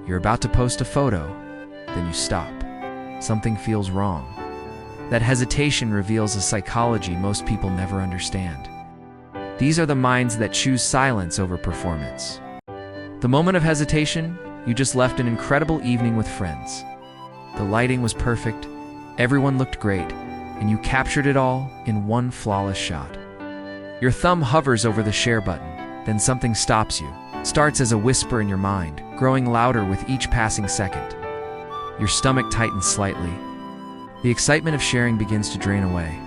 You're about to post a photo, then you stop. Something feels wrong. That hesitation reveals a psychology most people never understand. These are the minds that choose silence over performance. The moment of hesitation, you just left an incredible evening with friends. The lighting was perfect, everyone looked great, and you captured it all in one flawless shot. Your thumb hovers over the share button, then something stops you. Starts as a whisper in your mind, growing louder with each passing second. Your stomach tightens slightly. The excitement of sharing begins to drain away,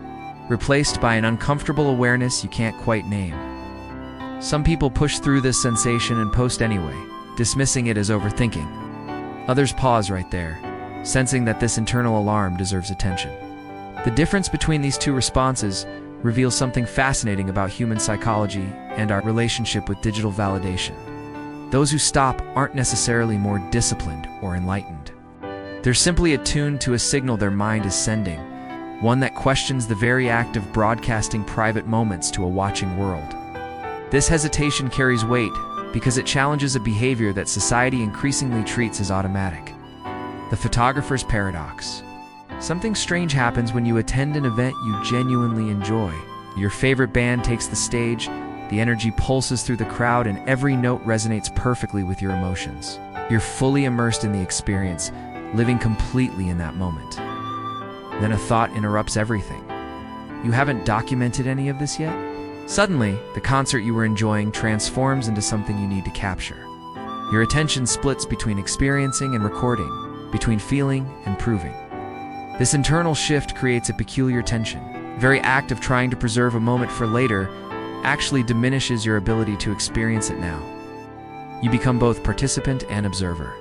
replaced by an uncomfortable awareness you can't quite name. Some people push through this sensation and post anyway, dismissing it as overthinking. Others pause right there, sensing that this internal alarm deserves attention. The difference between these two responses reveals something fascinating about human psychology and our relationship with digital validation. Those who stop aren't necessarily more disciplined or enlightened. They're simply attuned to a signal their mind is sending, one that questions the very act of broadcasting private moments to a watching world. This hesitation carries weight because it challenges a behavior that society increasingly treats as automatic. The photographer's paradox. Something strange happens when you attend an event you genuinely enjoy. Your favorite band takes the stage, the energy pulses through the crowd, and every note resonates perfectly with your emotions. You're fully immersed in the experience, living completely in that moment. Then a thought interrupts everything. You haven't documented any of this yet? Suddenly, the concert you were enjoying transforms into something you need to capture. Your attention splits between experiencing and recording, between feeling and proving. This internal shift creates a peculiar tension. The very act of trying to preserve a moment for later actually diminishes your ability to experience it now. You become both participant and observer,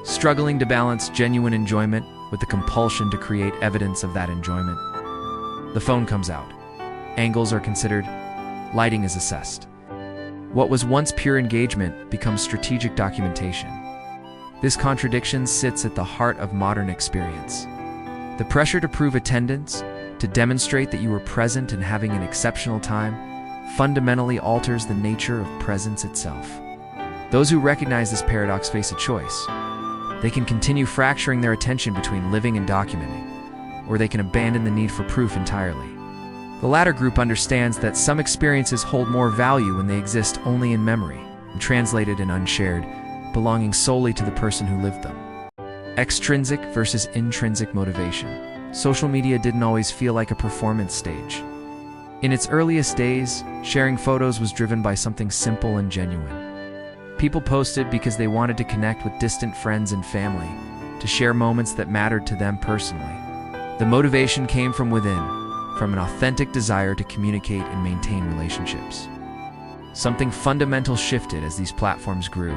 struggling to balance genuine enjoyment with the compulsion to create evidence of that enjoyment. The phone comes out. Angles are considered. Lighting is assessed. What was once pure engagement becomes strategic documentation. This contradiction sits at the heart of modern experience. The pressure to prove attendance, to demonstrate that you were present and having an exceptional time, fundamentally alters the nature of presence itself. Those who recognize this paradox face a choice. They can continue fracturing their attention between living and documenting, or they can abandon the need for proof entirely. The latter group understands that some experiences hold more value when they exist only in memory, translated and unshared, belonging solely to the person who lived them. Extrinsic versus intrinsic motivation. Social media didn't always feel like a performance stage. In its earliest days, sharing photos was driven by something simple and genuine. People posted because they wanted to connect with distant friends and family, to share moments that mattered to them personally. The motivation came from within, from an authentic desire to communicate and maintain relationships. Something fundamental shifted as these platforms grew.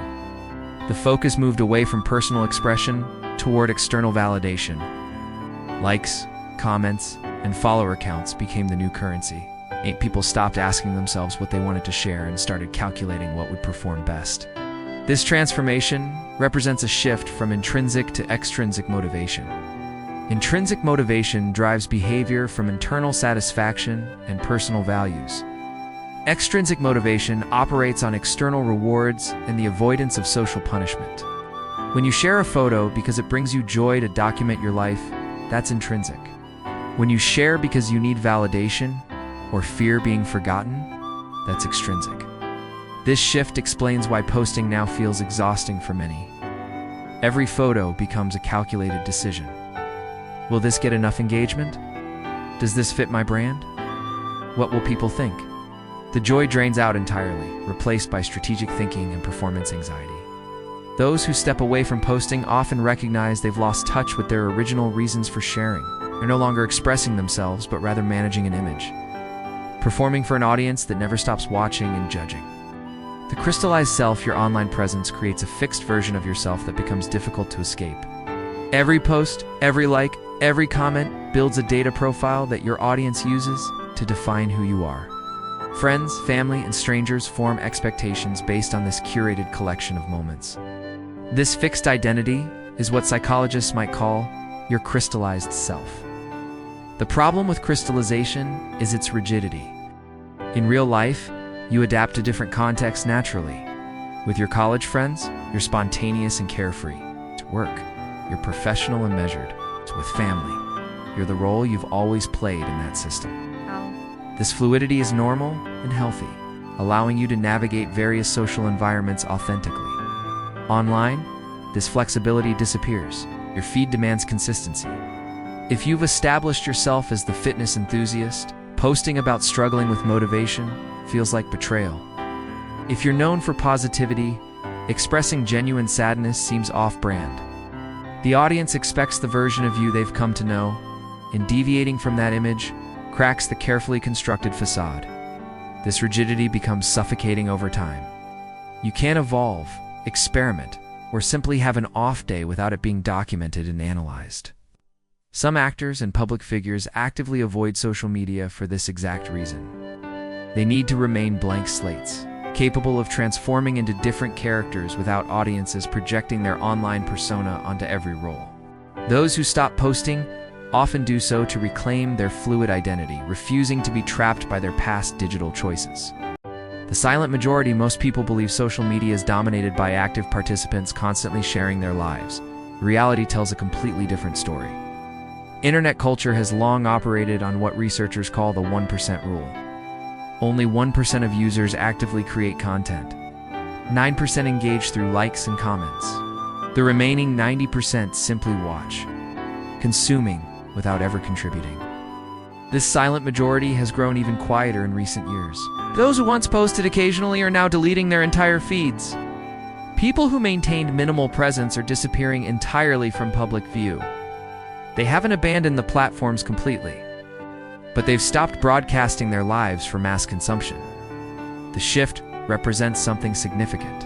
The focus moved away from personal expression toward external validation. Likes, comments, and follower counts became the new currency. People stopped asking themselves what they wanted to share and started calculating what would perform best. This transformation represents a shift from intrinsic to extrinsic motivation. Intrinsic motivation drives behavior from internal satisfaction and personal values. Extrinsic motivation operates on external rewards and the avoidance of social punishment. When you share a photo because it brings you joy to document your life, that's intrinsic. When you share because you need validation or fear being forgotten, that's extrinsic. This shift explains why posting now feels exhausting for many. Every photo becomes a calculated decision. Will this get enough engagement? Does this fit my brand? What will people think? The joy drains out entirely, replaced by strategic thinking and performance anxiety. Those who step away from posting often recognize they've lost touch with their original reasons for sharing. They're no longer expressing themselves, but rather managing an image, performing for an audience that never stops watching and judging. The crystallized self, your online presence, creates a fixed version of yourself that becomes difficult to escape. Every post, every like, every comment builds a data profile that your audience uses to define who you are. Friends, family, and strangers form expectations based on this curated collection of moments. This fixed identity is what psychologists might call your crystallized self. The problem with crystallization is its rigidity. In real life, you adapt to different contexts naturally. With your college friends, you're spontaneous and carefree. At work, you're professional and measured. With family, you're the role you've always played in that system. This fluidity is normal and healthy, allowing you to navigate various social environments authentically. Online, this flexibility disappears. Your feed demands consistency. If you've established yourself as the fitness enthusiast, posting about struggling with motivation feels like betrayal. If you're known for positivity, expressing genuine sadness seems off-brand. The audience expects the version of you they've come to know, and deviating from that image cracks the carefully constructed facade. This rigidity becomes suffocating over time. You can't evolve, experiment, or simply have an off day without it being documented and analyzed. Some actors and public figures actively avoid social media for this exact reason. They need to remain blank slates, capable of transforming into different characters without audiences projecting their online persona onto every role. Those who stop posting often do so to reclaim their fluid identity, refusing to be trapped by their past digital choices. The silent majority, most people believe social media is dominated by active participants constantly sharing their lives. Reality tells a completely different story. Internet culture has long operated on what researchers call the 1% rule. Only 1% of users actively create content. 9% engage through likes and comments. The remaining 90% simply watch, consuming without ever contributing. This silent majority has grown even quieter in recent years. Those who once posted occasionally are now deleting their entire feeds. People who maintained minimal presence are disappearing entirely from public view. They haven't abandoned the platforms completely, but they've stopped broadcasting their lives for mass consumption. The shift represents something significant.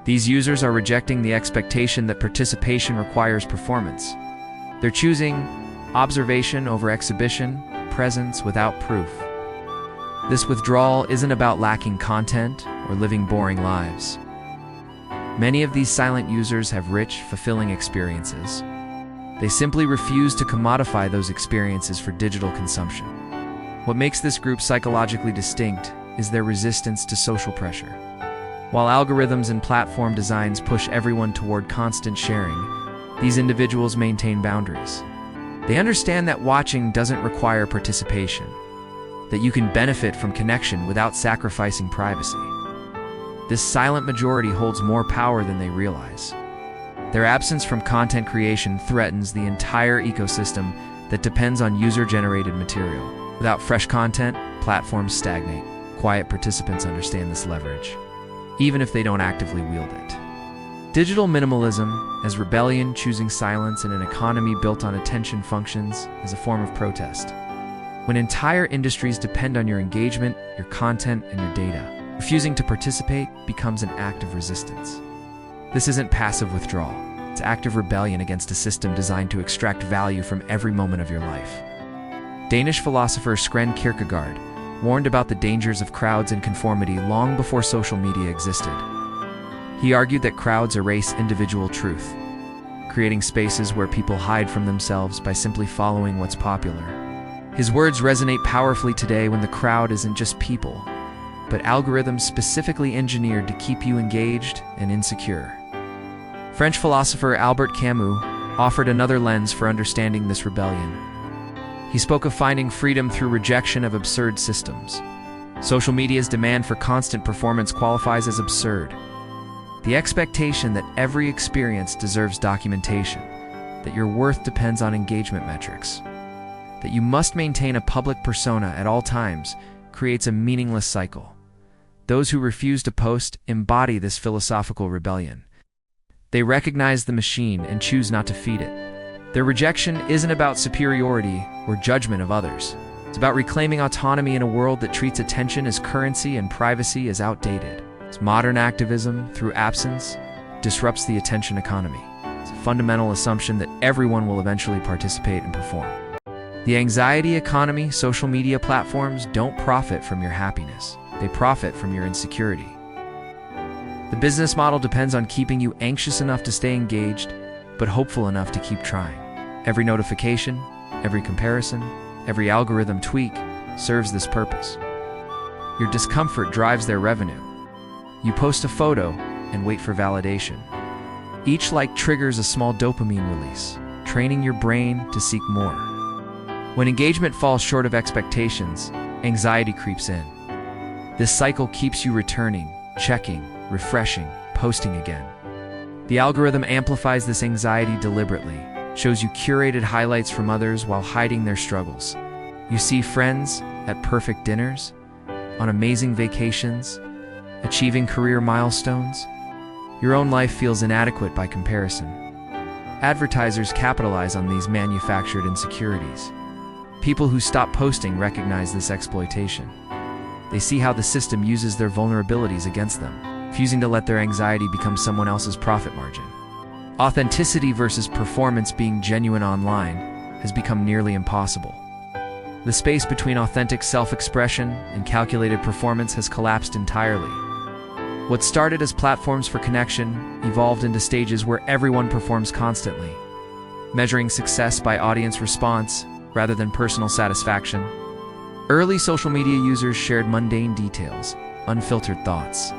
These users are rejecting the expectation that participation requires performance. They're choosing observation over exhibition, presence without proof. This withdrawal isn't about lacking content or living boring lives. Many of these silent users have rich, fulfilling experiences. They simply refuse to commodify those experiences for digital consumption. What makes this group psychologically distinct is their resistance to social pressure. While algorithms and platform designs push everyone toward constant sharing, these individuals maintain boundaries. They understand that watching doesn't require participation, that you can benefit from connection without sacrificing privacy. This silent majority holds more power than they realize. Their absence from content creation threatens the entire ecosystem that depends on user-generated material. Without fresh content, platforms stagnate. Quiet participants understand this leverage, even if they don't actively wield it. Digital minimalism, as rebellion choosing silence in an economy built on attention, functions as a form of protest. When entire industries depend on your engagement, your content, and your data, refusing to participate becomes an act of resistance. This isn't passive withdrawal. It's active rebellion against a system designed to extract value from every moment of your life. Danish philosopher Søren Kierkegaard warned about the dangers of crowds and conformity long before social media existed. He argued that crowds erase individual truth, creating spaces where people hide from themselves by simply following what's popular. His words resonate powerfully today when the crowd isn't just people, but algorithms specifically engineered to keep you engaged and insecure. French philosopher Albert Camus offered another lens for understanding this rebellion. He spoke of finding freedom through rejection of absurd systems. Social media's demand for constant performance qualifies as absurd. The expectation that every experience deserves documentation, that your worth depends on engagement metrics, that you must maintain a public persona at all times, creates a meaningless cycle. Those who refuse to post embody this philosophical rebellion. They recognize the machine and choose not to feed it. Their rejection isn't about superiority or judgment of others. It's about reclaiming autonomy in a world that treats attention as currency and privacy as outdated. It's modern activism, through absence, disrupts the attention economy. It's a fundamental assumption that everyone will eventually participate and perform. The anxiety economy, social media platforms don't profit from your happiness. They profit from your insecurity. The business model depends on keeping you anxious enough to stay engaged, but hopeful enough to keep trying. Every notification, every comparison, every algorithm tweak serves this purpose. Your discomfort drives their revenue. You post a photo, and wait for validation. Each like triggers a small dopamine release, training your brain to seek more. When engagement falls short of expectations, anxiety creeps in. This cycle keeps you returning, checking, refreshing, posting again. The algorithm amplifies this anxiety deliberately, shows you curated highlights from others while hiding their struggles. You see friends at perfect dinners, on amazing vacations, achieving career milestones. Your own life feels inadequate by comparison. Advertisers capitalize on these manufactured insecurities. People who stop posting recognize this exploitation. They see how the system uses their vulnerabilities against them, refusing to let their anxiety become someone else's profit margin. Authenticity versus performance, being genuine online, has become nearly impossible. The space between authentic self-expression and calculated performance has collapsed entirely. What started as platforms for connection evolved into stages where everyone performs constantly, measuring success by audience response rather than personal satisfaction. Early social media users shared mundane details, unfiltered thoughts,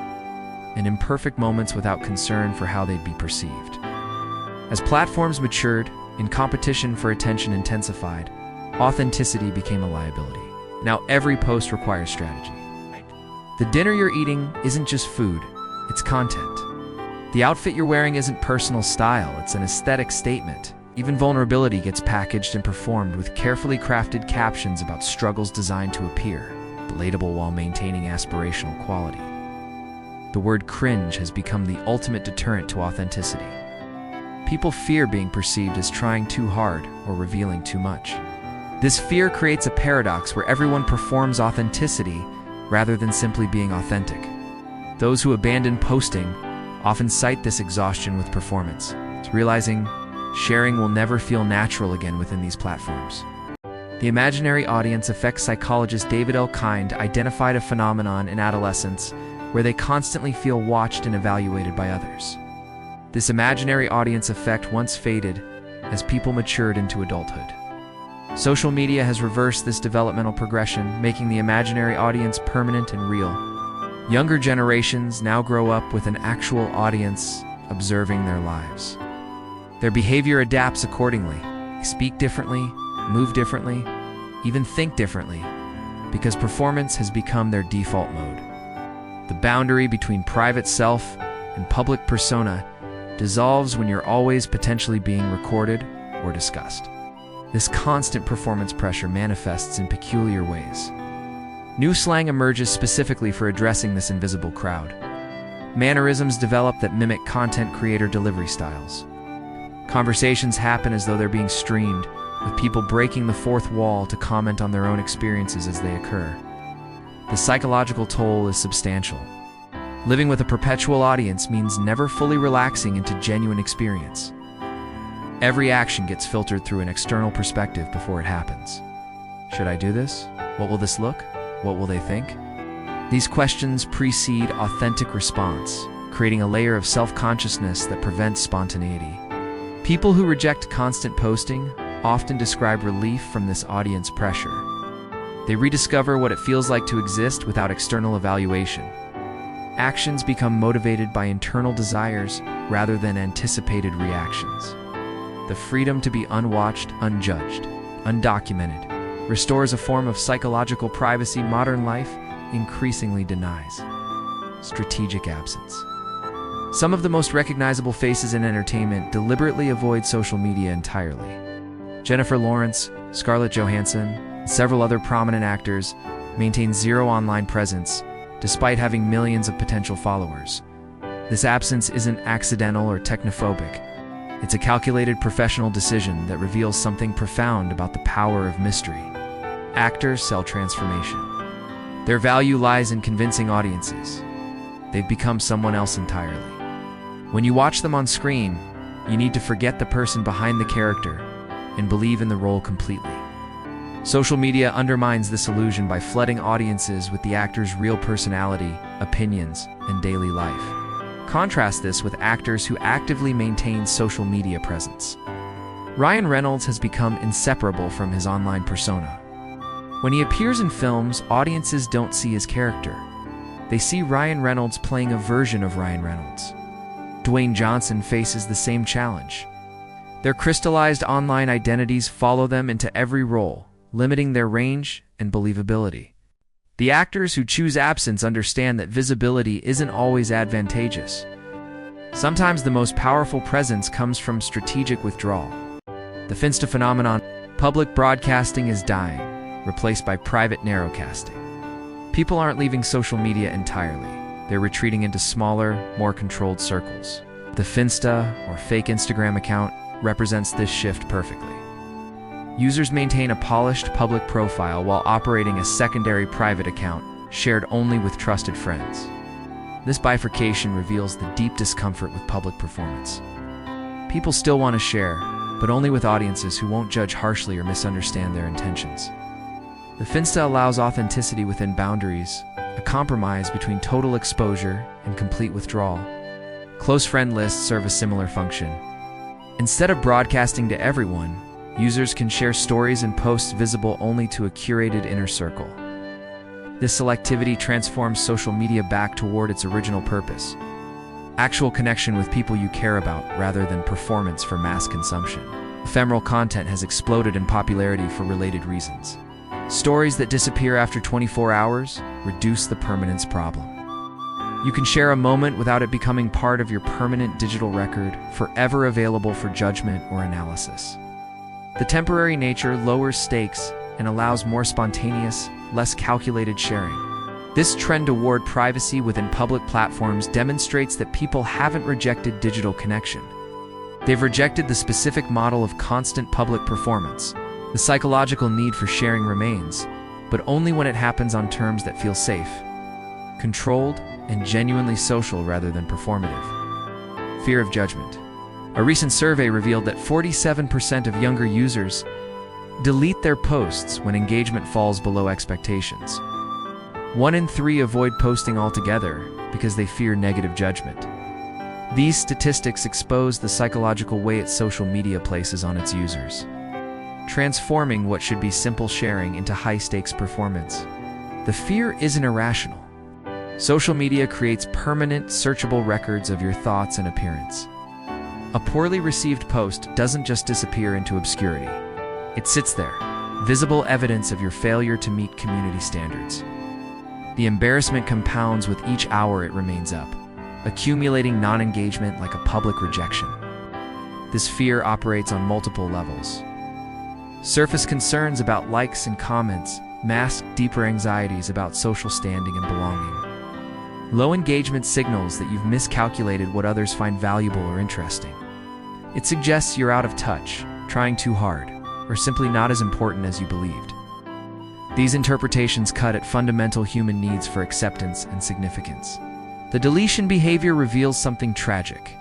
and imperfect moments without concern for how they'd be perceived. As platforms matured and competition for attention intensified, authenticity became a liability. Now every post requires strategy. The dinner you're eating isn't just food, it's content. The outfit you're wearing isn't personal style, it's an aesthetic statement. Even vulnerability gets packaged and performed with carefully crafted captions about struggles designed to appear relatable while maintaining aspirational quality. The word cringe has become the ultimate deterrent to authenticity. People fear being perceived as trying too hard or revealing too much. This fear creates a paradox where everyone performs authenticity rather than simply being authentic. Those who abandon posting often cite this exhaustion with performance, realizing sharing will never feel natural again within these platforms. The imaginary audience effect psychologist David L. Kind identified a phenomenon in adolescents where they constantly feel watched and evaluated by others. This imaginary audience effect once faded as people matured into adulthood. Social media has reversed this developmental progression, making the imaginary audience permanent and real. Younger generations now grow up with an actual audience observing their lives. Their behavior adapts accordingly. They speak differently, move differently, even think differently, because performance has become their default mode. The boundary between private self and public persona dissolves when you're always potentially being recorded or discussed. This constant performance pressure manifests in peculiar ways. New slang emerges specifically for addressing this invisible crowd. Mannerisms develop that mimic content creator delivery styles. Conversations happen as though they're being streamed, with people breaking the fourth wall to comment on their own experiences as they occur. The psychological toll is substantial. Living with a perpetual audience means never fully relaxing into genuine experience. Every action gets filtered through an external perspective before it happens. Should I do this? What will this look? What will they think? These questions precede authentic response, creating a layer of self-consciousness that prevents spontaneity. People who reject constant posting often describe relief from this audience pressure. They rediscover what it feels like to exist without external evaluation. Actions become motivated by internal desires rather than anticipated reactions. The freedom to be unwatched, unjudged, undocumented restores a form of psychological privacy modern life increasingly denies. Strategic absence. Some of the most recognizable faces in entertainment deliberately avoid social media entirely. Jennifer Lawrence, Scarlett Johansson, and several other prominent actors maintain zero online presence despite having millions of potential followers. This absence isn't accidental or technophobic. It's a calculated professional decision that reveals something profound about the power of mystery. Actors sell transformation. Their value lies in convincing audiences. They've become someone else entirely. When you watch them on screen, you need to forget the person behind the character and believe in the role completely. Social media undermines this illusion by flooding audiences with the actor's real personality, opinions, and daily life. Contrast this with actors who actively maintain social media presence. Ryan Reynolds has become inseparable from his online persona. When he appears in films, audiences don't see his character. They see Ryan Reynolds playing a version of Ryan Reynolds. Dwayne Johnson faces the same challenge. Their crystallized online identities follow them into every role, limiting their range and believability. The actors who choose absence understand that visibility isn't always advantageous. Sometimes the most powerful presence comes from strategic withdrawal. The Finsta phenomenon: public broadcasting is dying, replaced by private narrowcasting. People aren't leaving social media entirely. They're retreating into smaller, more controlled circles. The Finsta, or fake Instagram account, represents this shift perfectly. Users maintain a polished public profile while operating a secondary private account, shared only with trusted friends. This bifurcation reveals the deep discomfort with public performance. People still want to share, but only with audiences who won't judge harshly or misunderstand their intentions. The Finsta allows authenticity within boundaries, a compromise between total exposure and complete withdrawal. Close friend lists serve a similar function. Instead of broadcasting to everyone, users can share stories and posts visible only to a curated inner circle. This selectivity transforms social media back toward its original purpose: actual connection with people you care about rather than performance for mass consumption. Ephemeral content has exploded in popularity for related reasons. Stories that disappear after 24 hours reduce the permanence problem. You can share a moment without it becoming part of your permanent digital record, forever available for judgment or analysis. The temporary nature lowers stakes and allows more spontaneous, less calculated sharing. This trend toward privacy within public platforms demonstrates that people haven't rejected digital connection. They've rejected the specific model of constant public performance. The psychological need for sharing remains, but only when it happens on terms that feel safe, controlled, and genuinely social rather than performative. Fear of judgment. A recent survey revealed that 47% of younger users delete their posts when engagement falls below expectations. 1 in 3 avoid posting altogether because they fear negative judgment. These statistics expose the psychological weight social media places on its users, transforming what should be simple sharing into high-stakes performance. The fear isn't irrational. Social media creates permanent, searchable records of your thoughts and appearance. A poorly received post doesn't just disappear into obscurity. It sits there, visible evidence of your failure to meet community standards. The embarrassment compounds with each hour it remains up, accumulating non-engagement like a public rejection. This fear operates on multiple levels. Surface concerns about likes and comments mask deeper anxieties about social standing and belonging. Low engagement signals that you've miscalculated what others find valuable or interesting. It suggests you're out of touch, trying too hard, or simply not as important as you believed. These interpretations cut at fundamental human needs for acceptance and significance. The deletion behavior reveals something tragic.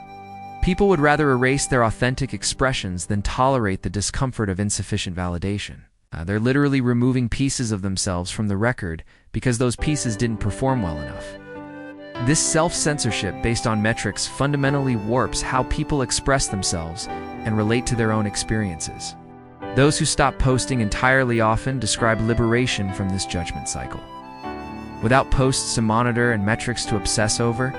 People would rather erase their authentic expressions than tolerate the discomfort of insufficient validation. They're literally removing pieces of themselves from the record because those pieces didn't perform well enough. This self-censorship based on metrics fundamentally warps how people express themselves and relate to their own experiences. Those who stop posting entirely often describe liberation from this judgment cycle. Without posts to monitor and metrics to obsess over,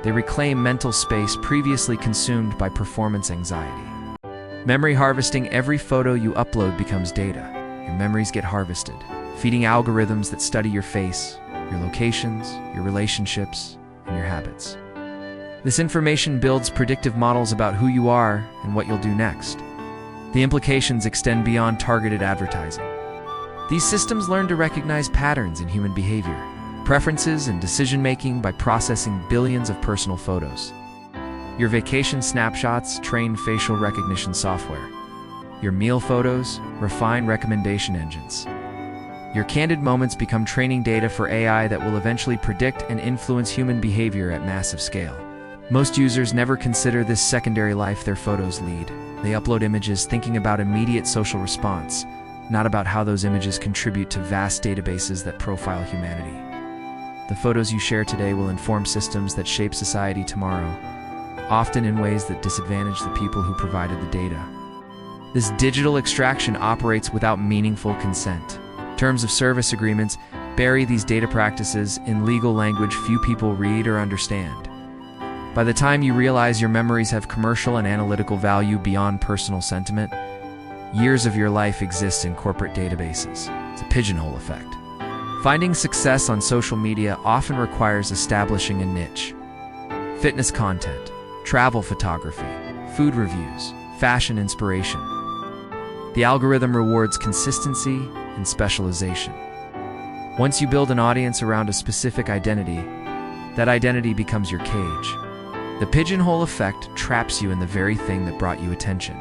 they reclaim mental space previously consumed by performance anxiety. Memory harvesting: every photo you upload becomes data. Your memories get harvested, feeding algorithms that study your face, your locations, your relationships, and your habits. This information builds predictive models about who you are and what you'll do next. The implications extend beyond targeted advertising. These systems learn to recognize patterns in human behavior, preferences, and decision-making by processing billions of personal photos. Your vacation snapshots train facial recognition software. Your meal photos refine recommendation engines. Your candid moments become training data for AI that will eventually predict and influence human behavior at massive scale. Most users never consider this secondary life their photos lead. They upload images thinking about immediate social response, not about how those images contribute to vast databases that profile humanity. The photos you share today will inform systems that shape society tomorrow, often in ways that disadvantage the people who provided the data. This digital extraction operates without meaningful consent. Terms of service agreements bury these data practices in legal language few people read or understand. By the time you realize your memories have commercial and analytical value beyond personal sentiment, years of your life exist in corporate databases. It's a pigeonhole effect. Finding success on social media often requires establishing a niche. Fitness content, travel photography, food reviews, fashion inspiration. The algorithm rewards consistency and specialization. Once you build an audience around a specific identity, that identity becomes your cage. The pigeonhole effect traps you in the very thing that brought you attention.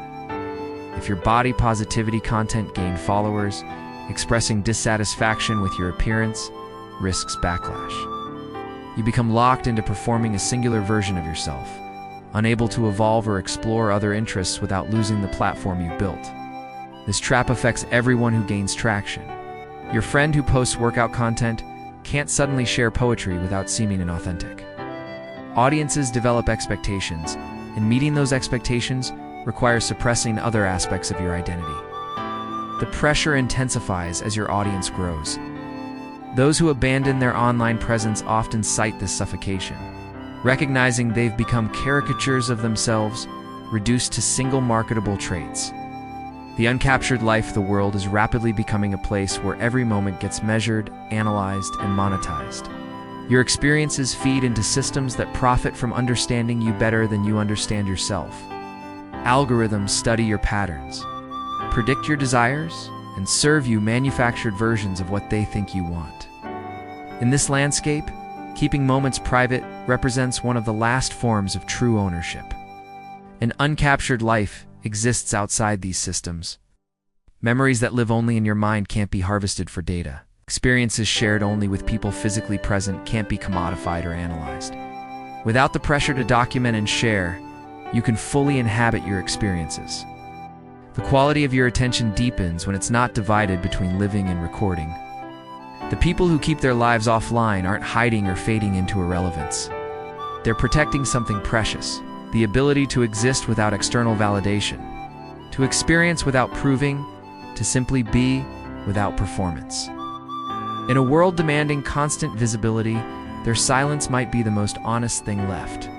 If your body positivity content gained followers, expressing dissatisfaction with your appearance risks backlash. You become locked into performing a singular version of yourself, unable to evolve or explore other interests without losing the platform you've built. This trap affects everyone who gains traction. Your friend who posts workout content can't suddenly share poetry without seeming inauthentic. Audiences develop expectations, and meeting those expectations requires suppressing other aspects of your identity. The pressure intensifies as your audience grows. Those who abandon their online presence often cite this suffocation, recognizing they've become caricatures of themselves, reduced to single marketable traits. The uncaptured life of the world is rapidly becoming a place where every moment gets measured, analyzed, and monetized. Your experiences feed into systems that profit from understanding you better than you understand yourself. Algorithms study your patterns, predict your desires, and serve you manufactured versions of what they think you want. In this landscape, keeping moments private represents one of the last forms of true ownership. An uncaptured life exists outside these systems. Memories that live only in your mind can't be harvested for data. Experiences shared only with people physically present can't be commodified or analyzed. Without the pressure to document and share, you can fully inhabit your experiences. The quality of your attention deepens when it's not divided between living and recording. The people who keep their lives offline aren't hiding or fading into irrelevance. They're protecting something precious, the ability to exist without external validation, to experience without proving, to simply be without performance. In a world demanding constant visibility, their silence might be the most honest thing left.